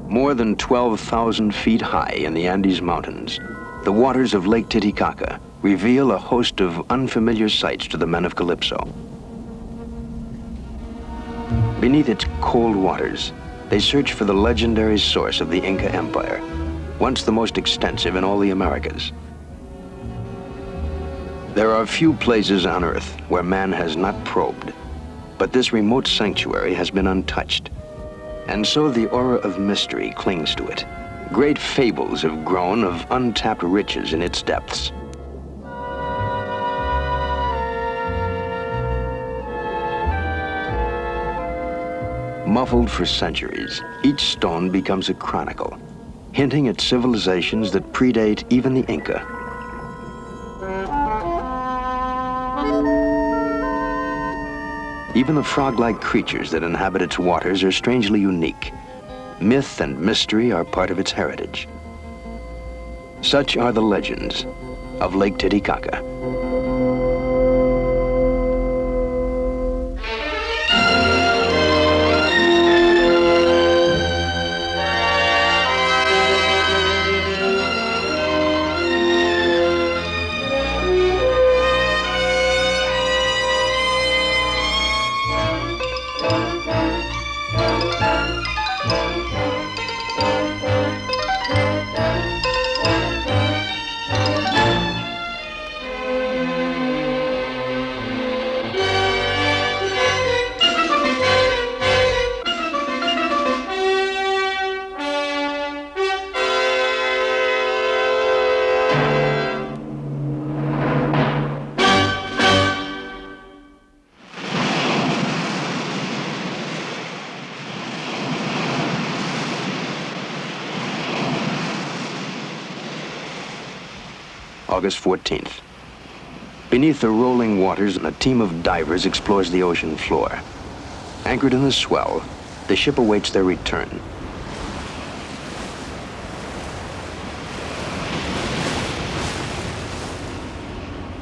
More than 12,000 feet high in the Andes Mountains, the waters of Lake Titicaca reveal a host of unfamiliar sights to the men of Calypso. Beneath its cold waters, they search for the legendary source of the Inca Empire, once the most extensive in all the Americas. There are few places on Earth where man has not probed, but this remote sanctuary has been untouched. And so the aura of mystery clings to it. Great fables have grown of untapped riches in its depths. Muffled for centuries, each stone becomes a chronicle, hinting at civilizations that predate even the Inca. Even the frog-like creatures that inhabit its waters are strangely unique. Myth and mystery are part of its heritage. Such are the legends of Lake Titicaca. August 14th. Beneath the rolling waters, a team of divers explores the ocean floor. Anchored in the swell, the ship awaits their return.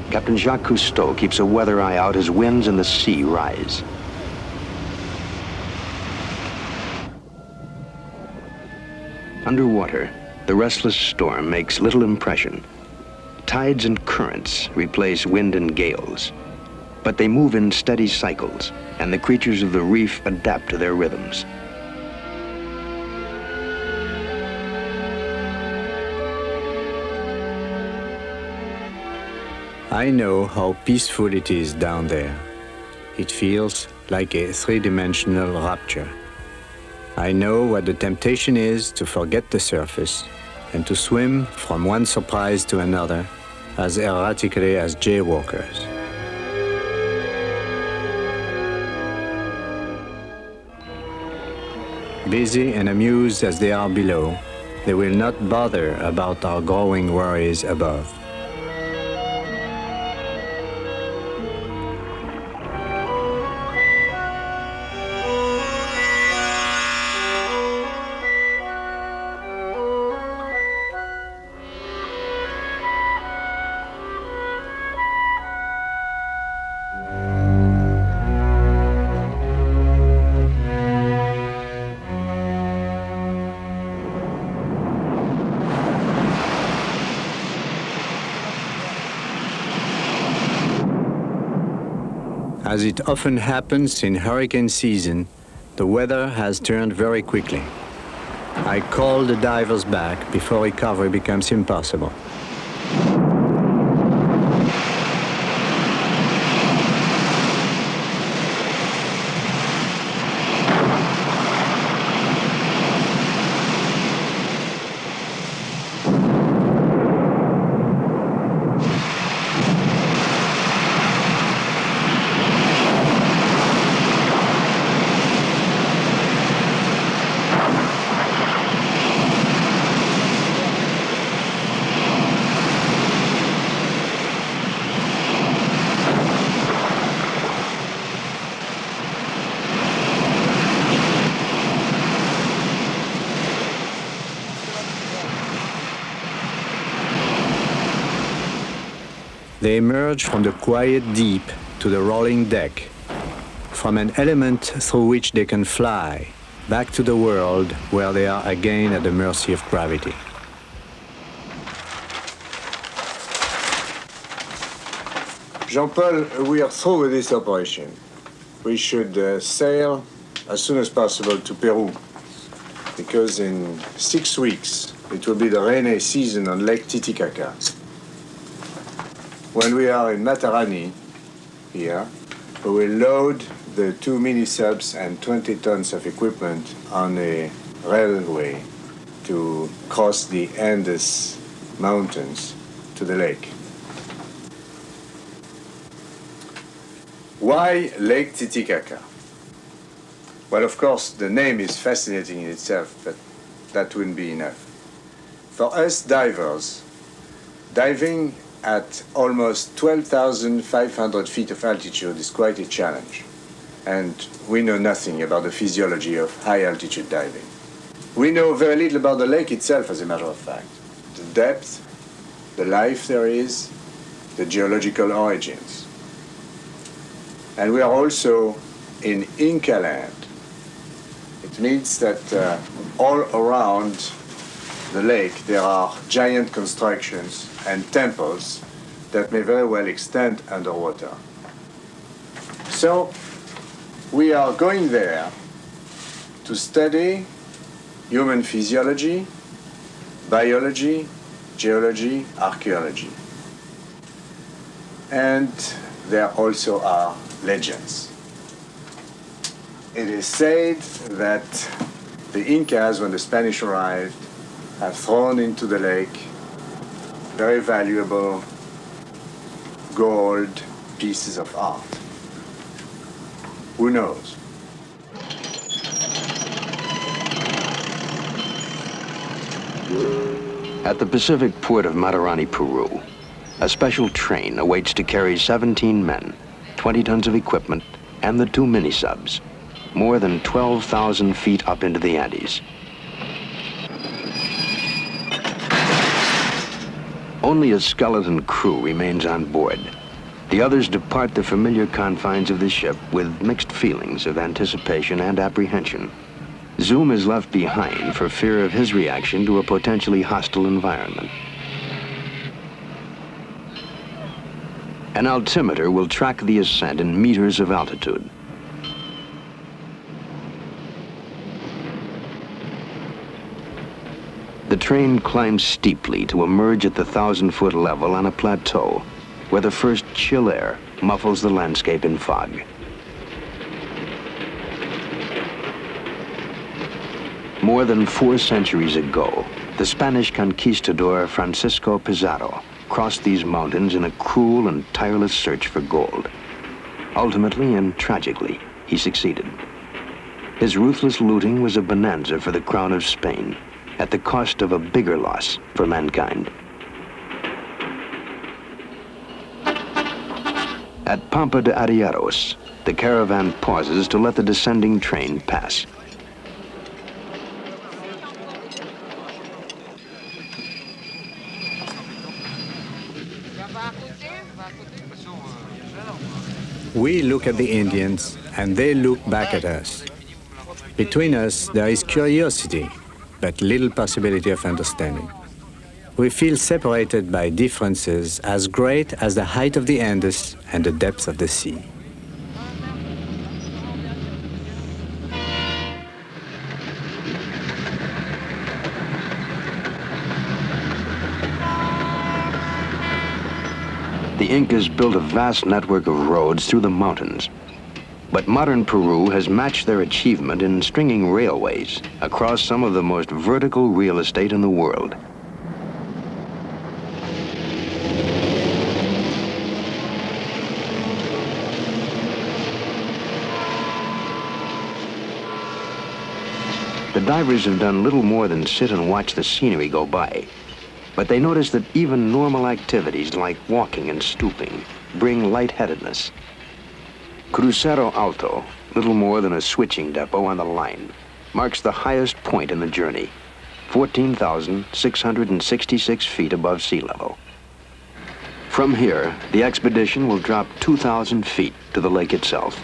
Captain Jacques Cousteau keeps a weather eye out as winds and the sea rise. Underwater, the restless storm makes little impression. Tides and currents replace wind and gales, but they move in steady cycles, and the creatures of the reef adapt to their rhythms. I know how peaceful it is down there. It feels like a three-dimensional rapture. I know what the temptation is to forget the surface and to swim from one surprise to another as erratically as jaywalkers. Busy and amused as they are below, they will not bother about our growing worries above. As it often happens in hurricane season, the weather has turned very quickly. I call the divers back before recovery becomes impossible. They emerge from the quiet deep to the rolling deck. from an element through which they can fly back to the world where they are again at the mercy of gravity. Jean-Paul, we are through with this operation. We should sail as soon as possible to Peru, because in 6 weeks it will be the rainy season on Lake Titicaca. When we are in Matarani, here, we will load the 2 mini-subs and 20 tons of equipment on a railway to cross the Andes Mountains to the lake. Why Lake Titicaca? Well, of course, the name is fascinating in itself, but that wouldn't be enough. For us divers, diving at almost 12,500 feet of altitude is quite a challenge. And we know nothing about the physiology of high-altitude diving. We know very little about the lake itself, as a matter of fact. The depth, the life there is, the geological origins. And we are also in Inca land. It means that all around the lake there are giant constructions and temples that may very well extend underwater. So we are going there to study human physiology, biology, geology, archaeology. And there also are legends. It is said that the Incas, when the Spanish arrived, have thrown into the lake very valuable gold pieces of art. Who knows? At the Pacific port of Matarani, Peru, a special train awaits to carry 17 men, 20 tons of equipment, and the 2 mini-subs, more than 12,000 feet up into the Andes. Only a skeleton crew remains on board. The others depart the familiar confines of the ship with mixed feelings of anticipation and apprehension. Zoom is left behind for fear of his reaction to a potentially hostile environment. An altimeter will track the ascent in meters of altitude. The train climbs steeply to emerge at the 1,000-foot level on a plateau, where the first chill air muffles the landscape in fog. More than 4 centuries ago, the Spanish conquistador Francisco Pizarro crossed these mountains in a cruel and tireless search for gold. Ultimately and tragically, he succeeded. His ruthless looting was a bonanza for the crown of Spain, at the cost of a bigger loss for mankind. At Pampa de Arrieros, the caravan pauses to let the descending train pass. We look at the Indians, and they look back at us. Between us, there is curiosity, but little possibility of understanding. We feel separated by differences as great as the height of the Andes and the depth of the sea. The Incas built a vast network of roads through the mountains. But modern Peru has matched their achievement in stringing railways across some of the most vertical real estate in the world. The divers have done little more than sit and watch the scenery go by. But they notice that even normal activities like walking and stooping bring lightheadedness. Crucero Alto, little more than a switching depot on the line, marks the highest point in the journey, 14,666 feet above sea level. From here, the expedition will drop 2,000 feet to the lake itself.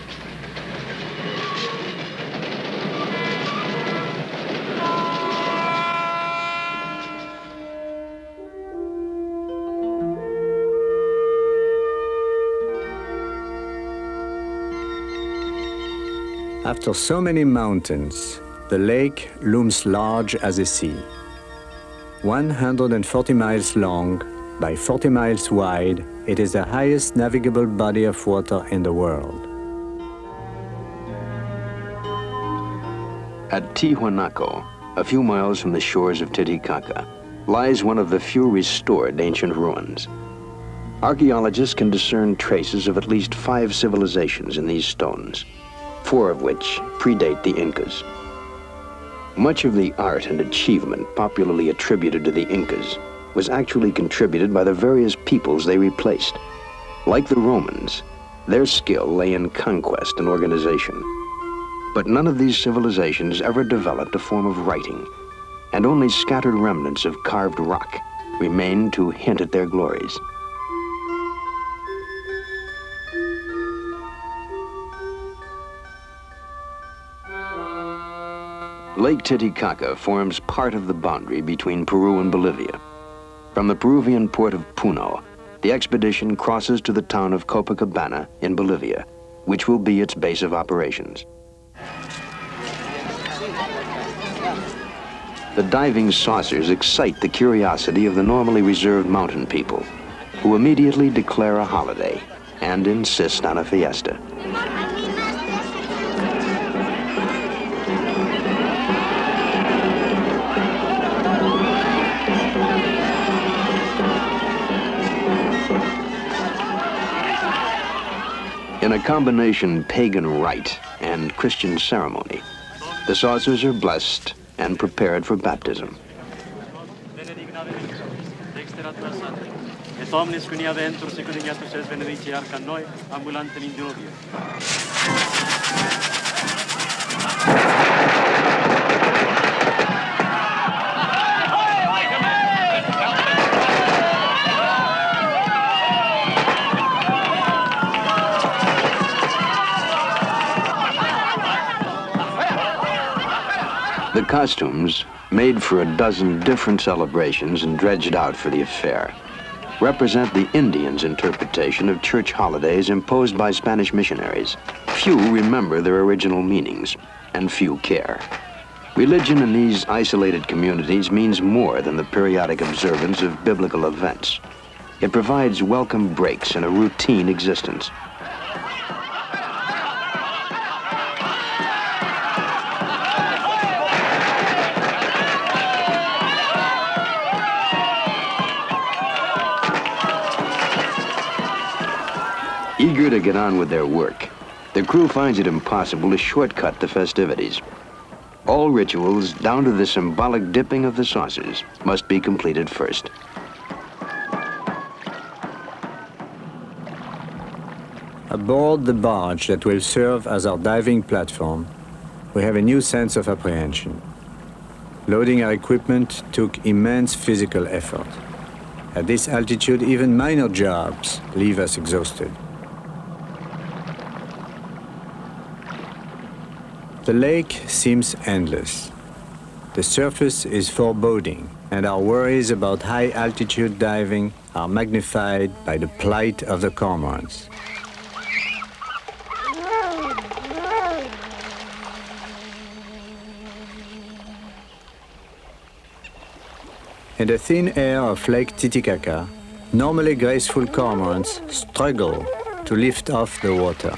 After so many mountains, the lake looms large as a sea. 140 miles long by 40 miles wide, it is the highest navigable body of water in the world. At Tiwanaku, a few miles from the shores of Titicaca, lies one of the few restored ancient ruins. Archaeologists can discern traces of at least 5 civilizations in these stones, 4 of which predate the Incas. Much of the art and achievement popularly attributed to the Incas was actually contributed by the various peoples they replaced. Like the Romans, their skill lay in conquest and organization. But none of these civilizations ever developed a form of writing, and only scattered remnants of carved rock remain to hint at their glories. Lake Titicaca forms part of the boundary between Peru and Bolivia. From the Peruvian port of Puno, the expedition crosses to the town of Copacabana in Bolivia, which will be its base of operations. The diving saucers excite the curiosity of the normally reserved mountain people, who immediately declare a holiday and insist on a fiesta. In a combination pagan rite and Christian ceremony, the saucers are blessed and prepared for baptism. The costumes, made for a dozen different celebrations and dredged out for the affair, represent the Indians' interpretation of church holidays imposed by Spanish missionaries. Few remember their original meanings, and few care. Religion in these isolated communities means more than the periodic observance of biblical events. It provides welcome breaks in a routine existence. Eager to get on with their work, the crew finds it impossible to shortcut the festivities. All rituals, down to the symbolic dipping of the saucers, must be completed first. Aboard the barge that will serve as our diving platform, we have a new sense of apprehension. Loading our equipment took immense physical effort. At this altitude, even minor jobs leave us exhausted. The lake seems endless. The surface is foreboding, and our worries about high-altitude diving are magnified by the plight of the cormorants. In the thin air of Lake Titicaca, normally graceful cormorants struggle to lift off the water.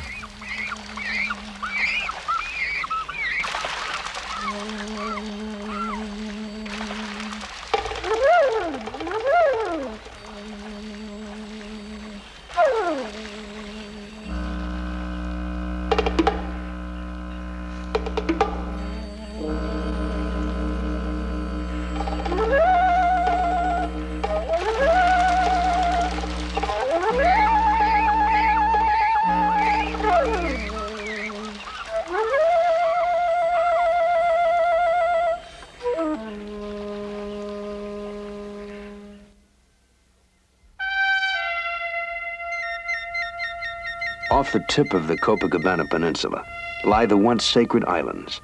Off the tip of the Copacabana Peninsula lie the once sacred islands,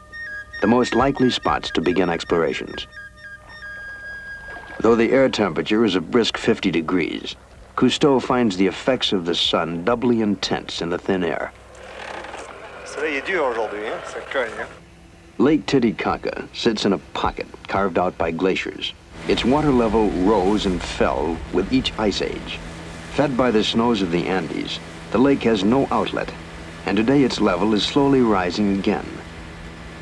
the most likely spots to begin explorations. Though the air temperature is a brisk 50 degrees, Cousteau finds the effects of the sun doubly intense in the thin air. soleil est dur aujourd'hui, hein? Ça cogne, hein? Lake Titicaca sits in a pocket carved out by glaciers. Its water level rose and fell with each ice age. Fed by the snows of the Andes, the lake has no outlet, and today its level is slowly rising again.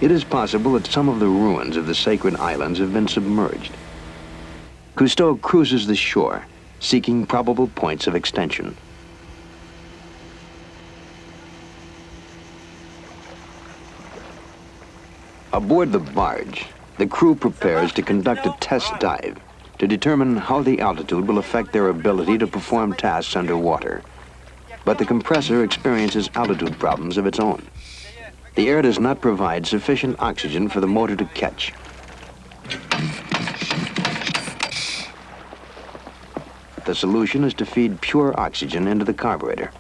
It is possible that some of the ruins of the sacred islands have been submerged. Cousteau cruises the shore, seeking probable points of extension. Aboard the barge, the crew prepares to conduct a test dive to determine how the altitude will affect their ability to perform tasks underwater. But the compressor experiences altitude problems of its own. The air does not provide sufficient oxygen for the motor to catch. The solution is to feed pure oxygen into the carburetor.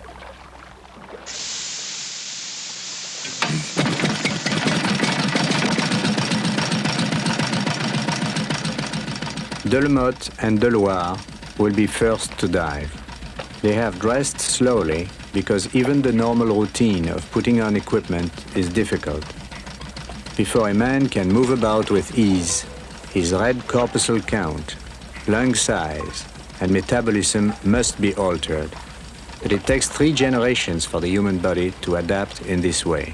Delamotte and Deloire will be first to dive. They have dressed slowly because even the normal routine of putting on equipment is difficult. Before a man can move about with ease, his red corpuscle count, lung size, and metabolism must be altered. But it takes 3 generations for the human body to adapt in this way.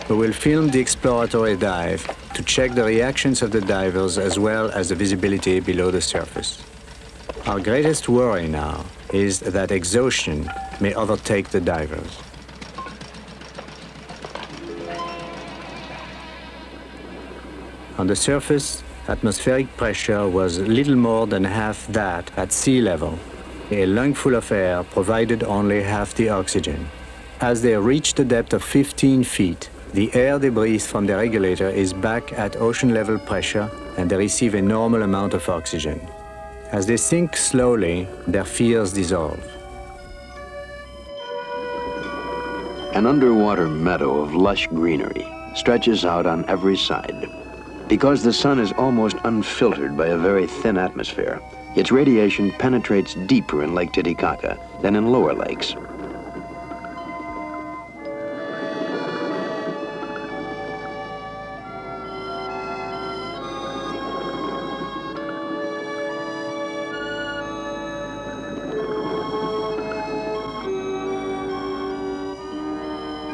We will film the exploratory dive to check the reactions of the divers as well as the visibility below the surface. Our greatest worry now is that exhaustion may overtake the divers. On the surface, atmospheric pressure was little more than half that at sea level. A lungful of air provided only half the oxygen. As they reach the depth of 15 feet, the air they breathe from the regulator is back at ocean level pressure and they receive a normal amount of oxygen. As they sink slowly, their fears dissolve. An underwater meadow of lush greenery stretches out on every side. Because the sun is almost unfiltered by a very thin atmosphere, its radiation penetrates deeper in Lake Titicaca than in lower lakes.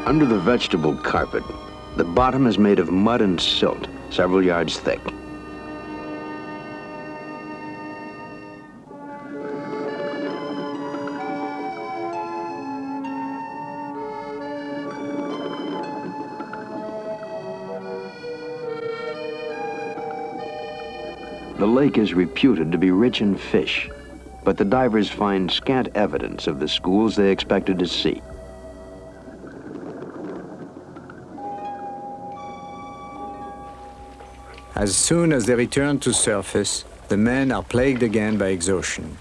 Under the vegetable carpet, the bottom is made of mud and silt, several yards thick. The lake is reputed to be rich in fish, but the divers find scant evidence of the schools they expected to see. As soon as they return to surface, the men are plagued again by exhaustion.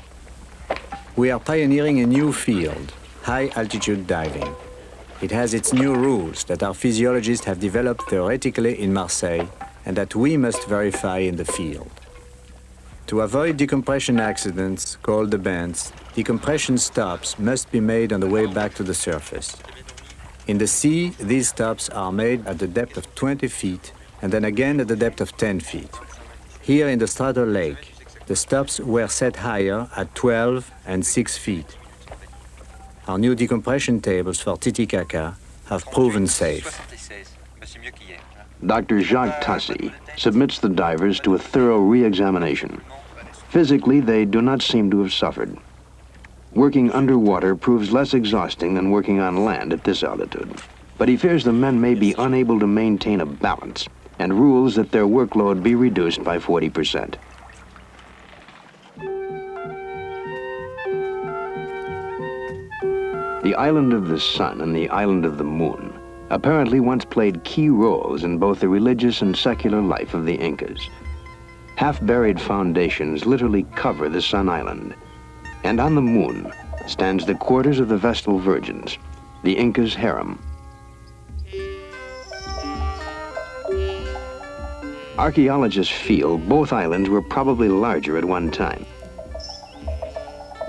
We are pioneering a new field, high-altitude diving. It has its new rules that our physiologists have developed theoretically in Marseille and that we must verify in the field. To avoid decompression accidents, called the bends, decompression stops must be made on the way back to the surface. In the sea, these stops are made at the depth of 20 feet and then again at the depth of 10 feet. Here in the Strato Lake, the stops were set higher at 12 and 6 feet. Our new decompression tables for Titicaca have proven safe. Dr. Jacques Cousteau submits the divers to a thorough re-examination. Physically, they do not seem to have suffered. Working underwater proves less exhausting than working on land at this altitude. But he fears the men may be unable to maintain a balance and rules that their workload be reduced by 40%. The island of the sun and the island of the moon apparently once played key roles in both the religious and secular life of the Incas. Half-buried foundations literally cover the Sun Island, and on the moon stands the quarters of the Vestal Virgins, the Inca's harem. Archaeologists feel both islands were probably larger at one time.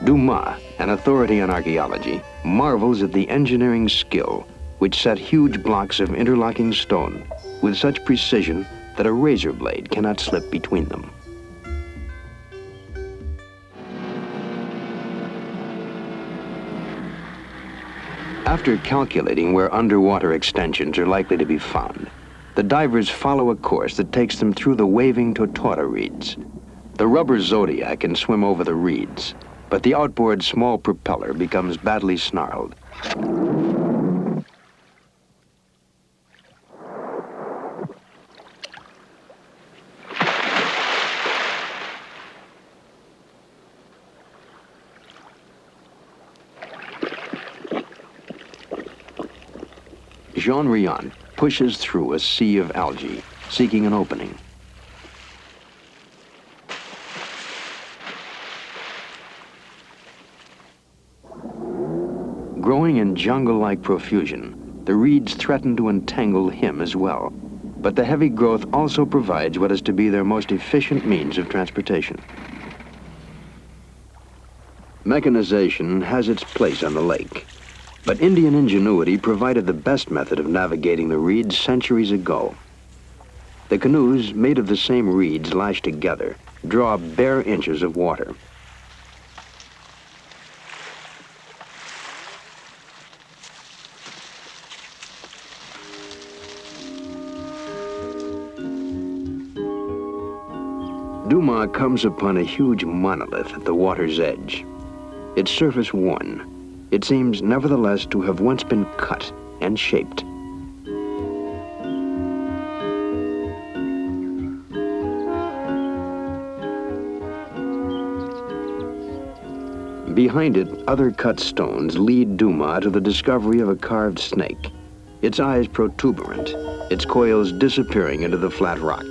Dumas, an authority on archaeology, marvels at the engineering skill which set huge blocks of interlocking stone with such precision that a razor blade cannot slip between them. After calculating where underwater extensions are likely to be found, the divers follow a course that takes them through the waving Tortora reeds. The rubber Zodiac can swim over the reeds, but the outboard small propeller becomes badly snarled. Jean Riant pushes through a sea of algae, seeking an opening. Growing in jungle-like profusion, the reeds threaten to entangle him as well. But the heavy growth also provides what is to be their most efficient means of transportation. Mechanization has its place on the lake. But Indian ingenuity provided the best method of navigating the reeds centuries ago. The canoes, made of the same reeds lashed together, draw bare inches of water. Dumas comes upon a huge monolith at the water's edge. Its surface worn, it seems nevertheless to have once been cut and shaped. Behind it, other cut stones lead Dumas to the discovery of a carved snake, its eyes protuberant, its coils disappearing into the flat rock.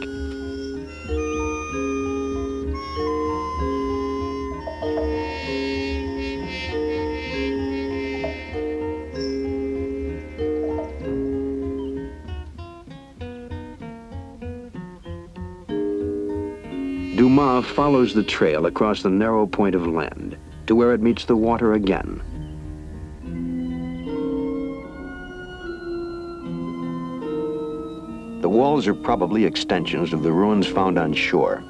Dumas follows the trail across the narrow point of land to where it meets the water again. The walls are probably extensions of the ruins found on shore.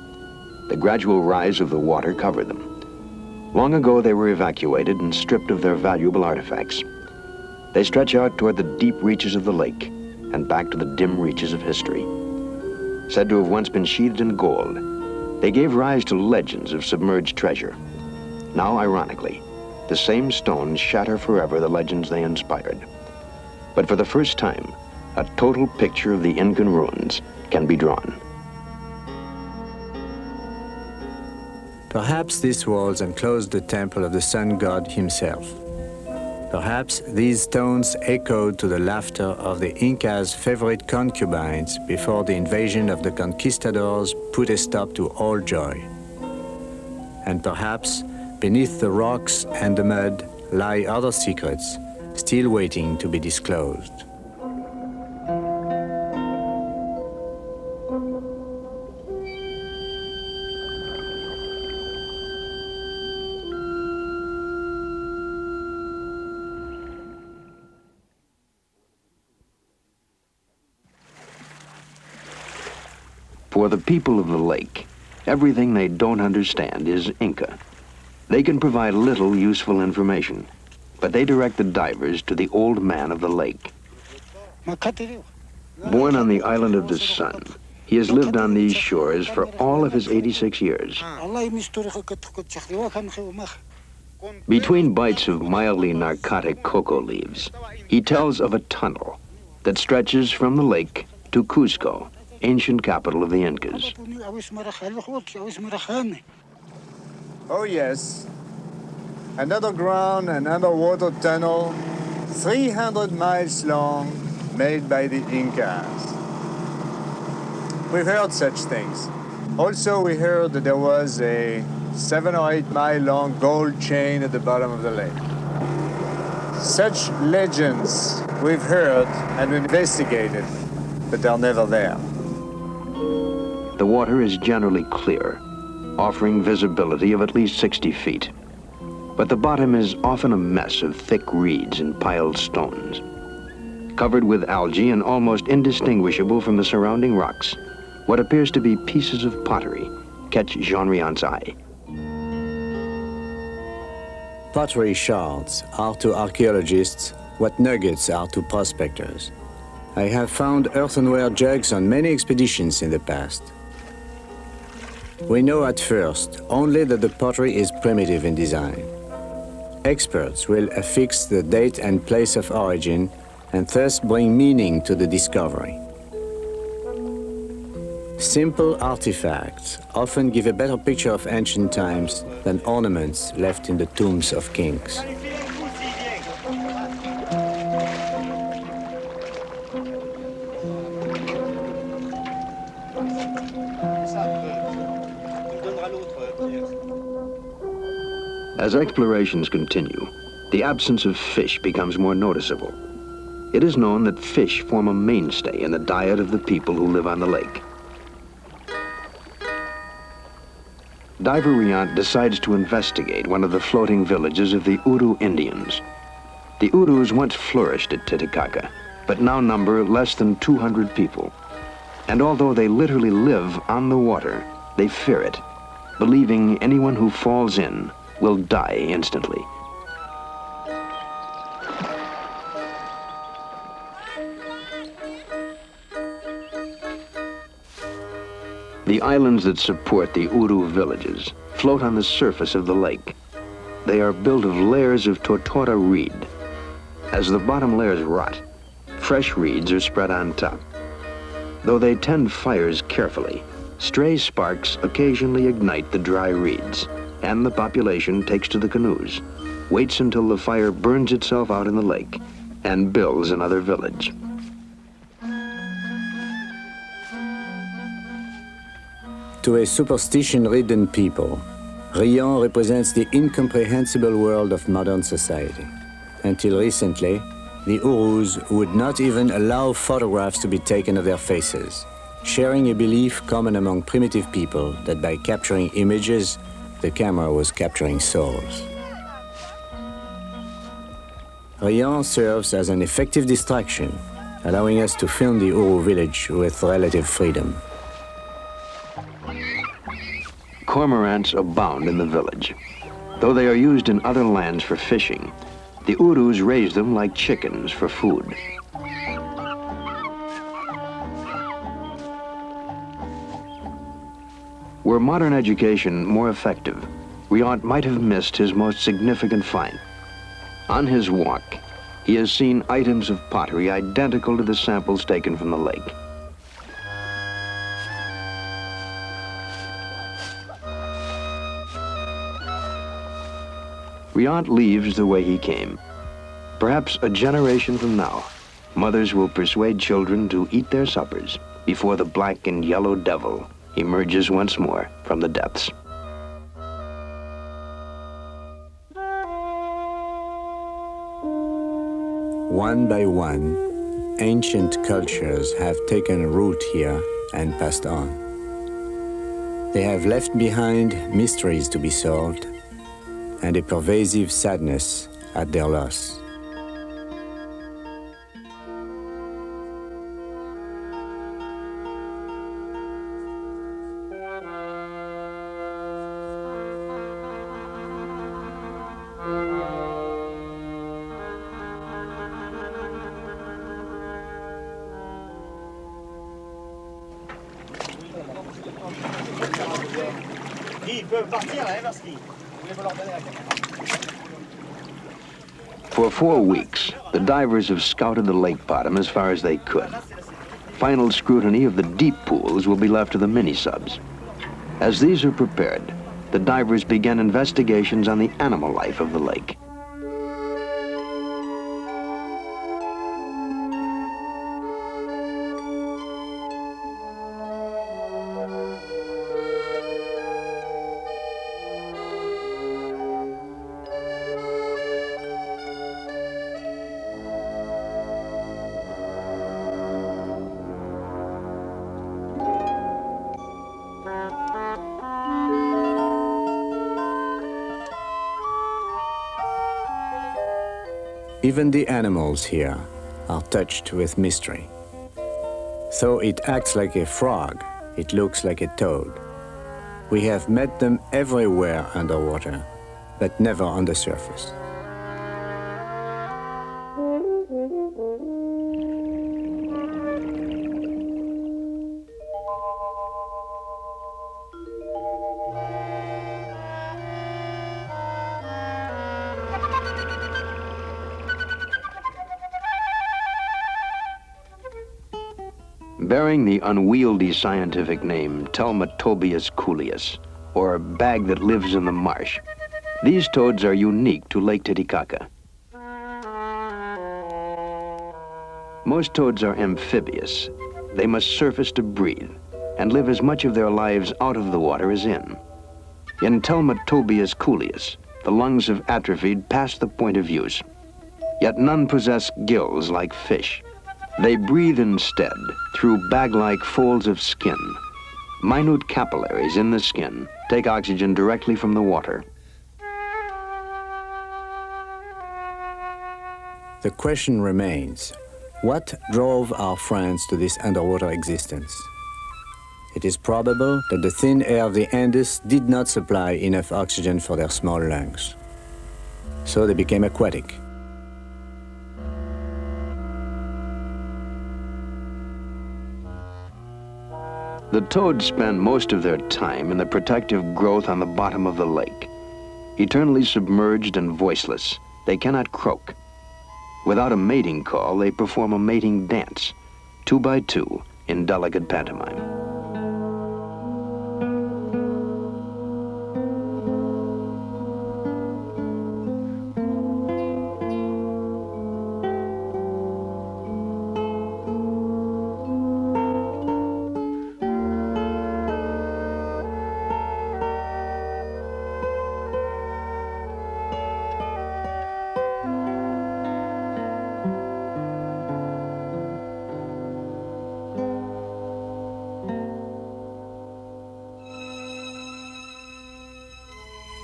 The gradual rise of the water covered them. Long ago they were evacuated and stripped of their valuable artifacts. They stretch out toward the deep reaches of the lake and back to the dim reaches of history. Said to have once been sheathed in gold, they gave rise to legends of submerged treasure. Now, ironically, the same stones shatter forever the legends they inspired. But for the first time, a total picture of the Incan ruins can be drawn. Perhaps these walls enclosed the temple of the sun god himself. Perhaps these stones echoed to the laughter of the Inca's favorite concubines before the invasion of the conquistadors put a stop to all joy. And perhaps beneath the rocks and the mud lie other secrets still waiting to be disclosed. For the people of the lake, everything they don't understand is Inca. They can provide little useful information, but they direct the divers to the old man of the lake. Born on the island of the sun, he has lived on these shores for all of his 86 years. Between bites of mildly narcotic cocoa leaves, he tells of a tunnel that stretches from the lake to Cusco, ancient capital of the Incas. Oh yes, an underground and underwater tunnel, 300 miles long, made by the Incas. We've heard such things. Also, we heard that there was a 7 or 8 mile long gold chain at the bottom of the lake. Such legends we've heard and investigated, but they're never there. The water is generally clear, offering visibility of at least 60 feet. but the bottom is often a mess of thick reeds and piled stones. Covered with algae and almost indistinguishable from the surrounding rocks, what appears to be pieces of pottery catch Jean Riant's eye. Pottery shards are to archaeologists what nuggets are to prospectors. I have found earthenware jugs on many expeditions in the past. We know at first only that the pottery is primitive in design. Experts will affix the date and place of origin and thus bring meaning to the discovery. Simple artifacts often give a better picture of ancient times than ornaments left in the tombs of kings. As explorations continue, the absence of fish becomes more noticeable. It is known that fish form a mainstay in the diet of the people who live on the lake. Diver Riant decides to investigate one of the floating villages of the Uru Indians. The Urus once flourished at Titicaca, but now number less than 200 people. And although they literally live on the water, they fear it, believing anyone who falls in will die instantly. The islands that support the Uru villages float on the surface of the lake. They are built of layers of tortora reed. As the bottom layers rot, fresh reeds are spread on top. Though they tend fires carefully, stray sparks occasionally ignite the dry reeds, and the population takes to the canoes, waits until the fire burns itself out in the lake, and builds another village. To a superstition-ridden people, Riant represents the incomprehensible world of modern society. Until recently, the Urus would not even allow photographs to be taken of their faces, sharing a belief common among primitive people that by capturing images, the camera was capturing souls. Riant serves as an effective distraction, allowing us to film the Uru village with relative freedom. Cormorants abound in the village. Though they are used in other lands for fishing, the Urus raise them like chickens for food. Were modern education more effective, Riant might have missed his most significant find. On his walk, he has seen items of pottery identical to the samples taken from the lake. Riant leaves the way he came. Perhaps a generation from now, mothers will persuade children to eat their suppers before the black and yellow devil emerges once more from the depths. One by one, ancient cultures have taken root here and passed on. They have left behind mysteries to be solved and a pervasive sadness at their loss. For 4 weeks, the divers have scouted the lake bottom as far as they could. Final scrutiny of the deep pools will be left to the mini-subs. As these are prepared, the divers begin investigations on the animal life of the lake. Even the animals here are touched with mystery. Though it acts like a frog, it looks like a toad. We have met them everywhere underwater, but never on the surface. Bearing the unwieldy scientific name Telmatobius coolius, or bag that lives in the marsh, these toads are unique to Lake Titicaca. Most toads are amphibious. They must surface to breathe and live as much of their lives out of the water as in. In Telmatobius coolius, the lungs have atrophied past the point of use, yet none possess gills like fish. They breathe instead through bag-like folds of skin. Minute capillaries in the skin take oxygen directly from the water. The question remains, what drove our friends to this underwater existence? It is probable that the thin air of the Andes did not supply enough oxygen for their small lungs. So they became aquatic. The toads spend most of their time in the protective growth on the bottom of the lake. Eternally submerged and voiceless, they cannot croak. Without a mating call, they perform a mating dance, 2 by 2, in delicate pantomime.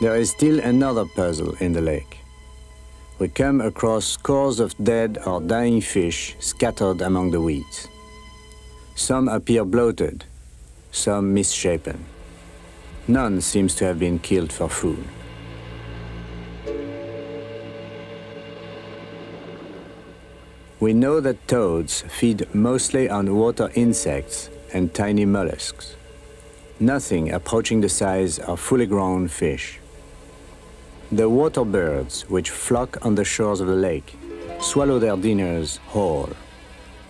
There is still another puzzle in the lake. We come across scores of dead or dying fish scattered among the weeds. Some appear bloated, some misshapen. None seems to have been killed for food. We know that toads feed mostly on water insects and tiny mollusks. Nothing approaching the size of fully grown fish. The water birds, which flock on the shores of the lake, swallow their dinners whole.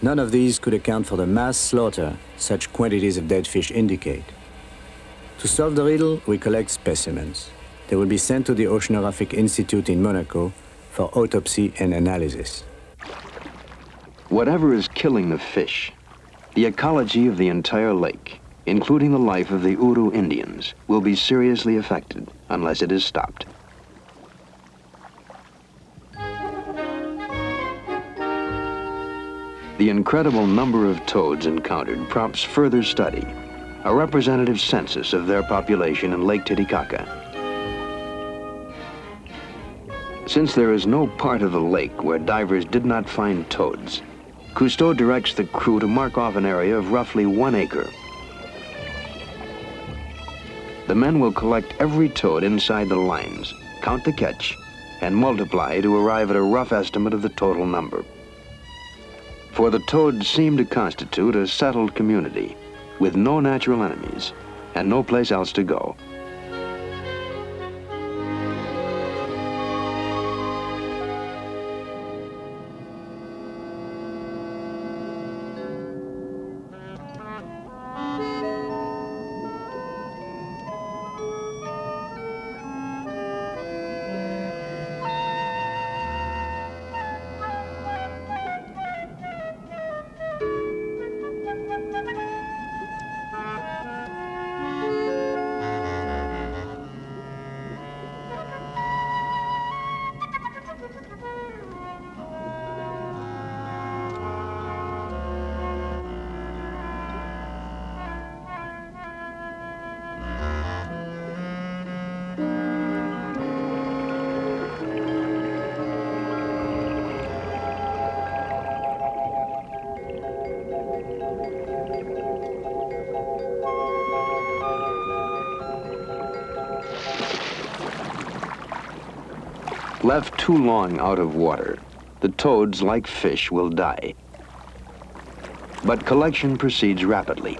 None of these could account for the mass slaughter such quantities of dead fish indicate. To solve the riddle, we collect specimens. They will be sent to the Oceanographic Institute in Monaco for autopsy and analysis. Whatever is killing the fish, the ecology of the entire lake, including the life of the Uru Indians, will be seriously affected unless it is stopped. The incredible number of toads encountered prompts further study, a representative census of their population in Lake Titicaca. Since there is no part of the lake where divers did not find toads, Cousteau directs the crew to mark off an area of roughly 1 acre. The men will collect every toad inside the lines, count the catch, and multiply to arrive at a rough estimate of the total number. For the toads seem to constitute a settled community with no natural enemies and no place else to go. Left too long out of water, the toads, like fish, will die. But collection proceeds rapidly.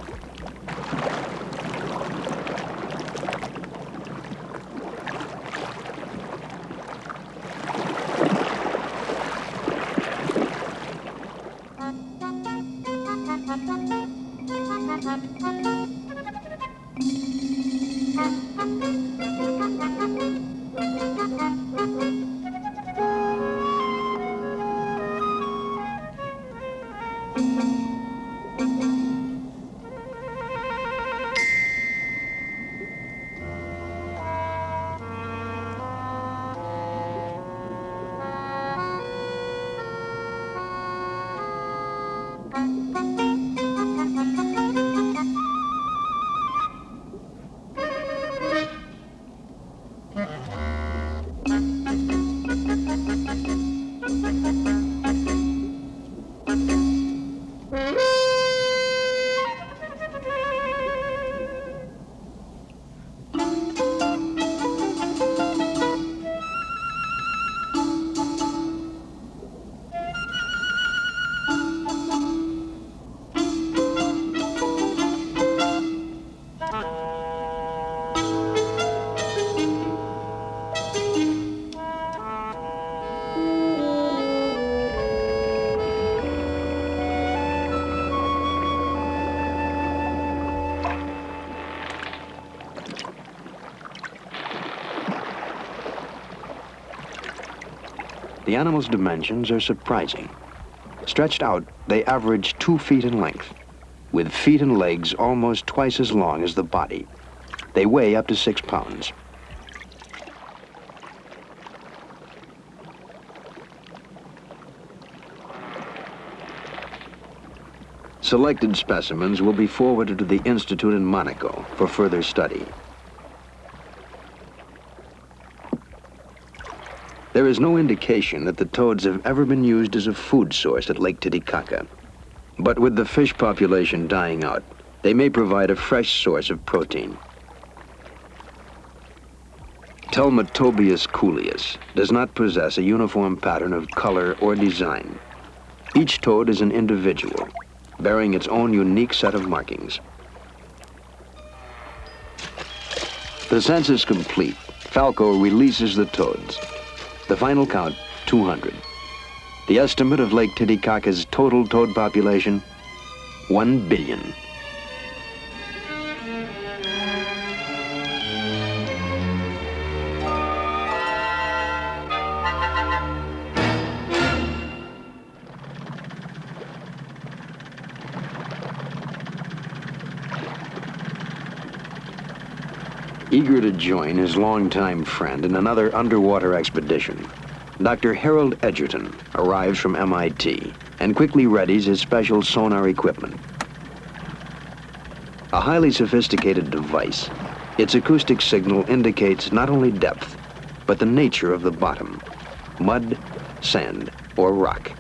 The animal's dimensions are surprising. Stretched out, they average 2 feet in length, with feet and legs almost twice as long as the body. They weigh up to 6 pounds. Selected specimens will be forwarded to the Institute in Monaco for further study. There is no indication that the toads have ever been used as a food source at Lake Titicaca. But with the fish population dying out, they may provide a fresh source of protein. Telmatobius coolius does not possess a uniform pattern of color or design. Each toad is an individual, bearing its own unique set of markings. The census complete, Falco releases the toads. The final count, 200. The estimate of Lake Titicaca's total toad population, 1 billion. Eager to join his longtime friend in another underwater expedition, Dr. Harold Edgerton arrives from MIT and quickly readies his special sonar equipment. A highly sophisticated device, its acoustic signal indicates not only depth, but the nature of the bottom, mud, sand, or rock.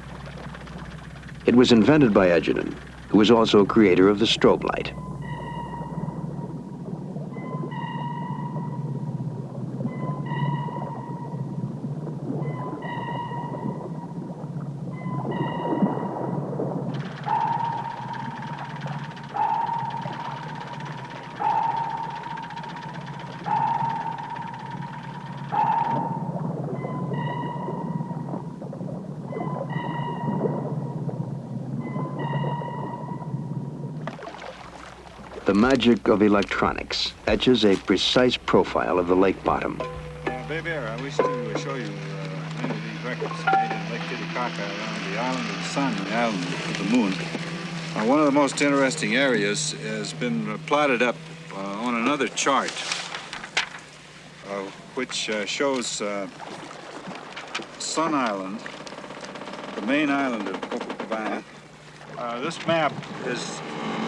It was invented by Edgerton, who was also creator of the strobe light. The magic of electronics etches a precise profile of the lake bottom. Baby, I wish to show you many of these records made in Lake Titicaca around the island of the sun and the island of the moon. One of the most interesting areas has been plotted up on another chart, which shows Sun Island, the main island of Copacabana. This map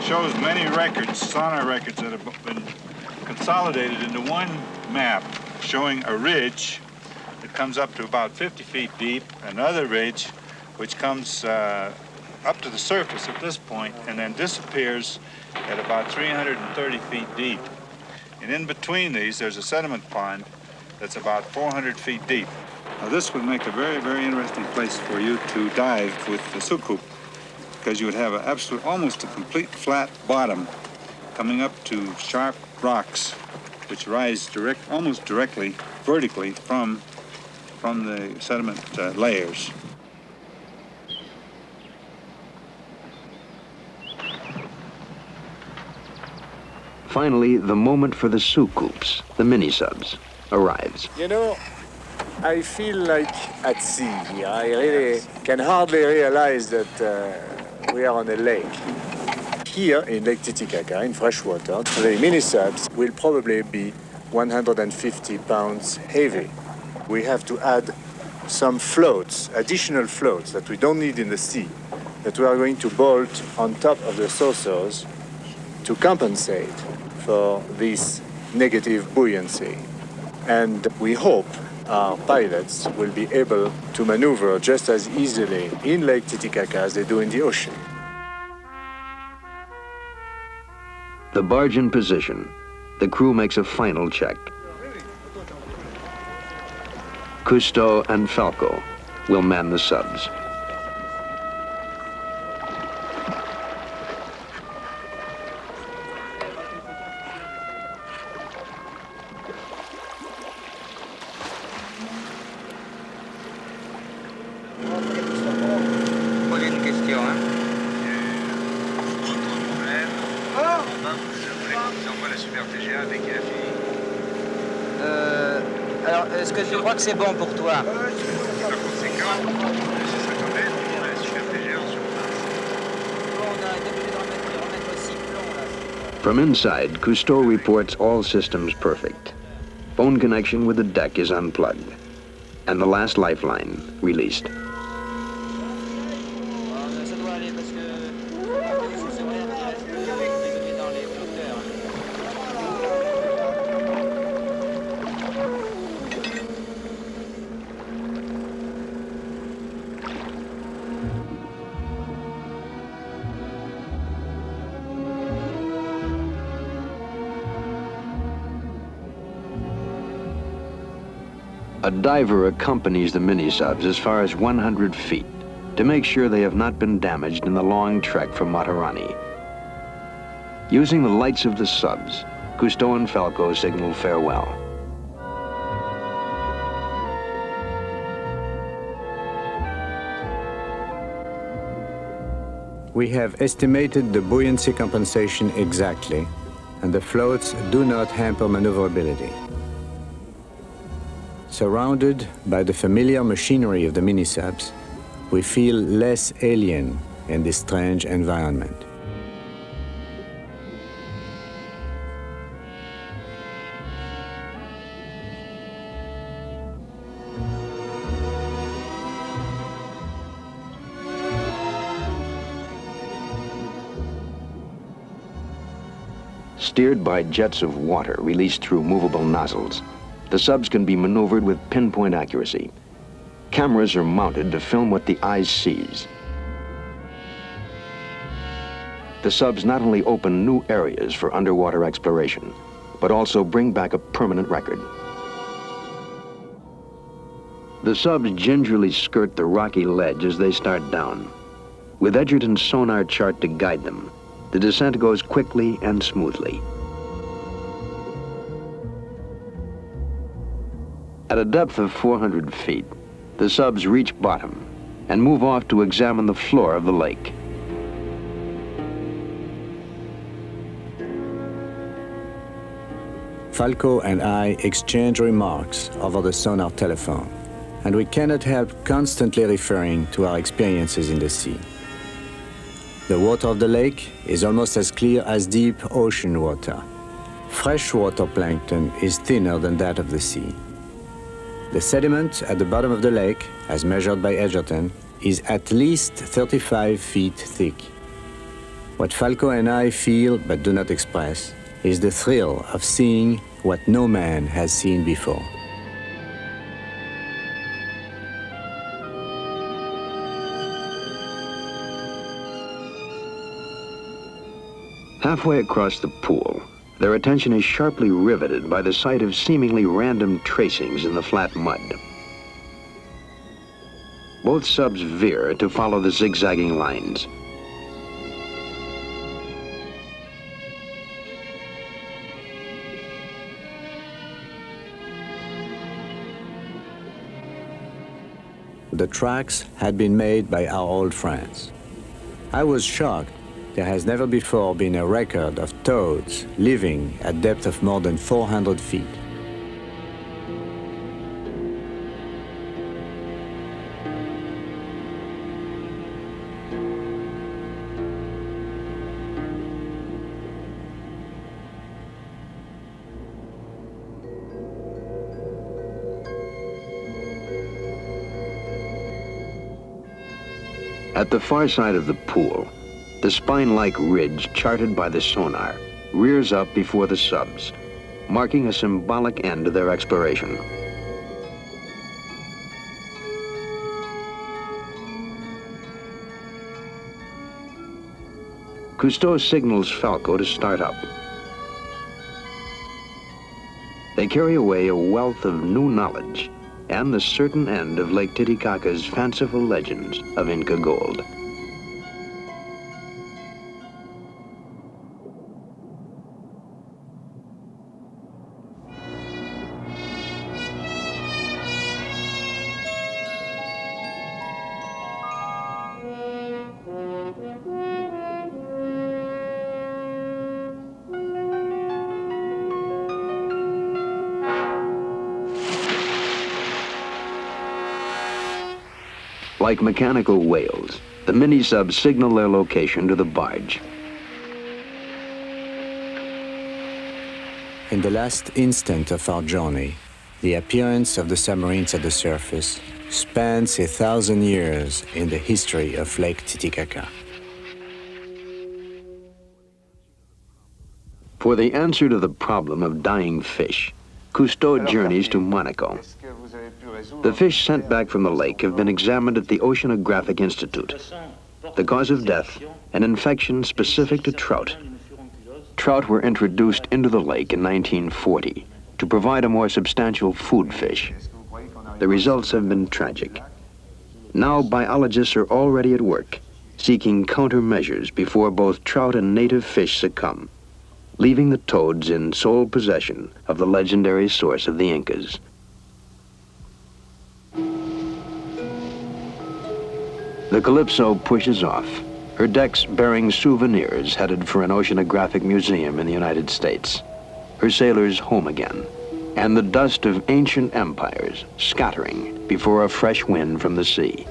shows many records, sonar records, that have been consolidated into one map showing a ridge that comes up to about 50 feet deep, another ridge which comes up to the surface at this point and then disappears at about 330 feet deep. And in between these, there's a sediment pond that's about 400 feet deep. Now, this would make a very, very interesting place for you to dive with the soucoupe, because you would have an absolute, almost a complete flat bottom coming up to sharp rocks, which rise almost directly, vertically from the sediment layers. Finally, the moment for the soucoupes, the mini-subs, arrives. You know, I feel like at sea. I really can hardly realize that we are on a lake. Here in Lake Titicaca, in freshwater, the mini-subs will probably be 150 pounds heavy. We have to add some floats, additional floats that we don't need in the sea, that we are going to bolt on top of the saucers to compensate for this negative buoyancy. And we hope our pilots will be able to maneuver just as easily in Lake Titicaca as they do in the ocean. The barge in position. The crew makes a final check. Cousteau and Falco will man the subs. Alors, est-ce que tu crois que c'est bon pour toi? From inside, Cousteau reports all systems perfect. Phone connection with the deck is unplugged, and the last lifeline released. A diver accompanies the mini-subs as far as 100 feet to make sure they have not been damaged in the long trek from Matarani. Using the lights of the subs, Cousteau and Falco signal farewell. We have estimated the buoyancy compensation exactly, and the floats do not hamper maneuverability. Surrounded by the familiar machinery of the mini-subs, we feel less alien in this strange environment. Steered by jets of water released through movable nozzles, the subs can be maneuvered with pinpoint accuracy. Cameras are mounted to film what the eye sees. The subs not only open new areas for underwater exploration, but also bring back a permanent record. The subs gingerly skirt the rocky ledge as they start down. With Edgerton's sonar chart to guide them, the descent goes quickly and smoothly. At a depth of 400 feet, the subs reach bottom and move off to examine the floor of the lake. Falco and I exchange remarks over the sonar telephone, and we cannot help constantly referring to our experiences in the sea. The water of the lake is almost as clear as deep ocean water. Freshwater plankton is thinner than that of the sea. The sediment at the bottom of the lake, as measured by Edgerton, is at least 35 feet thick. What Falco and I feel but do not express is the thrill of seeing what no man has seen before. Halfway across the pool, their attention is sharply riveted by the sight of seemingly random tracings in the flat mud. Both subs veer to follow the zigzagging lines. The tracks had been made by our old friends. I was shocked. There has never before been a record of toads living at depth of more than 400 feet. At the far side of the pool, the spine-like ridge charted by the sonar rears up before the subs, marking a symbolic end to their exploration. Cousteau signals Falco to start up. They carry away a wealth of new knowledge and the certain end of Lake Titicaca's fanciful legends of Inca gold. Like mechanical whales, the mini-subs signal their location to the barge. In the last instant of our journey, the appearance of the submarines at the surface spans 1,000 years in the history of Lake Titicaca. For the answer to the problem of dying fish, Cousteau journeys to Monaco. The fish sent back from the lake have been examined at the Oceanographic Institute. The cause of death, an infection specific to trout. Trout were introduced into the lake in 1940 to provide a more substantial food fish. The results have been tragic. Now biologists are already at work, seeking countermeasures before both trout and native fish succumb, leaving the toads in sole possession of the legendary source of the Incas. The Calypso pushes off, her decks bearing souvenirs headed for an oceanographic museum in the United States, her sailors home again, and the dust of ancient empires scattering before a fresh wind from the sea.